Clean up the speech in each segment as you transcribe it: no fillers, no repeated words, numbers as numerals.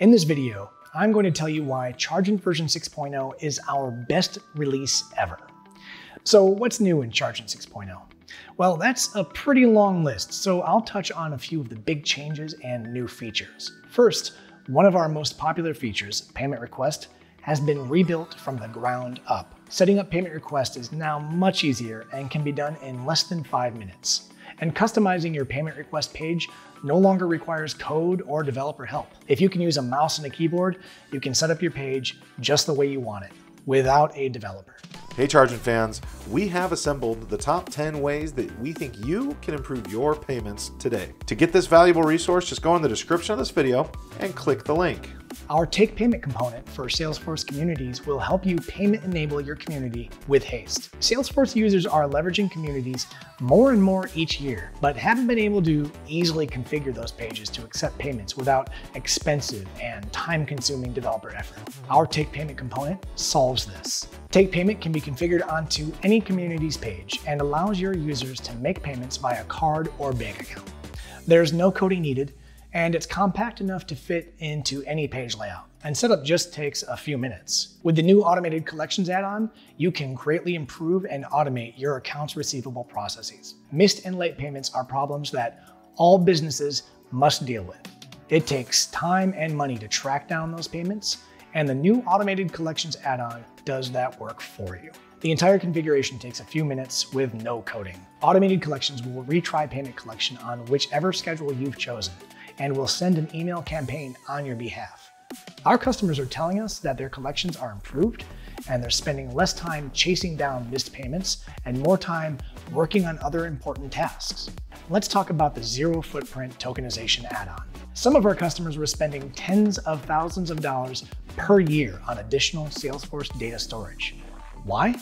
In this video, I'm going to tell you why Chargent version 6.0 is our best release ever. So what's new in Chargent 6.0? Well, that's a pretty long list, so I'll touch on a few of the big changes and new features. First, one of our most popular features, Payment Request, has been rebuilt from the ground up. Setting up Payment Request is now much easier and can be done in less than 5 minutes. And customizing your Payment Request page no longer requires code or developer help. If you can use a mouse and a keyboard, you can set up your page just the way you want it, without a developer. Hey Chargent fans, we have assembled the top 10 ways that we think you can improve your payments today. To get this valuable resource, just go in the description of this video and click the link. Our Take Payment component for Salesforce communities will help you payment enable your community with haste. Salesforce users are leveraging communities more and more each year, but haven't been able to easily configure those pages to accept payments without expensive and time-consuming developer effort. Our Take Payment component solves this. Take Payment can be configured onto any community's page and allows your users to make payments via card or bank account. There's no coding needed, and it's compact enough to fit into any page layout. And setup just takes a few minutes. With the new Automated Collections add-on, you can greatly improve and automate your accounts receivable processes. Missed and late payments are problems that all businesses must deal with. It takes time and money to track down those payments, and the new Automated Collections add-on does that work for you. The entire configuration takes a few minutes with no coding. Automated Collections will retry payment collection on whichever schedule you've chosen, and will send an email campaign on your behalf. Our customers are telling us that their collections are improved and they're spending less time chasing down missed payments and more time working on other important tasks. Let's talk about the Zero Footprint Tokenization add-on. Some of our customers were spending tens of thousands of dollars per year on additional Salesforce data storage. Why?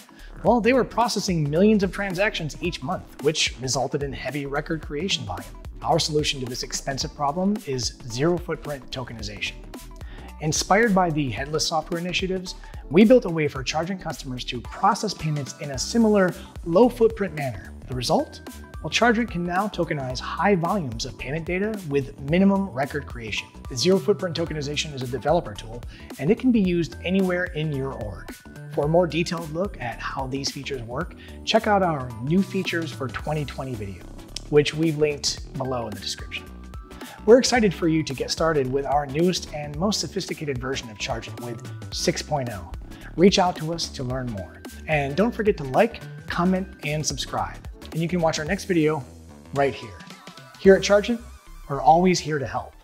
Well, they were processing millions of transactions each month, which resulted in heavy record creation volume. Our solution to this expensive problem is Zero Footprint Tokenization. Inspired by the headless software initiatives, we built a way for Chargent customers to process payments in a similar low-footprint manner. The result? Well, Chargent can now tokenize high volumes of payment data with minimum record creation. The Zero Footprint Tokenization is a developer tool, and it can be used anywhere in your org. For a more detailed look at how these features work, check out our New Features for 2020 video, which we've linked below in the description. We're excited for you to get started with our newest and most sophisticated version of Chargent with 6.0. Reach out to us to learn more. And don't forget to like, comment, and subscribe. And you can watch our next video right here. Here at Chargent, we're always here to help.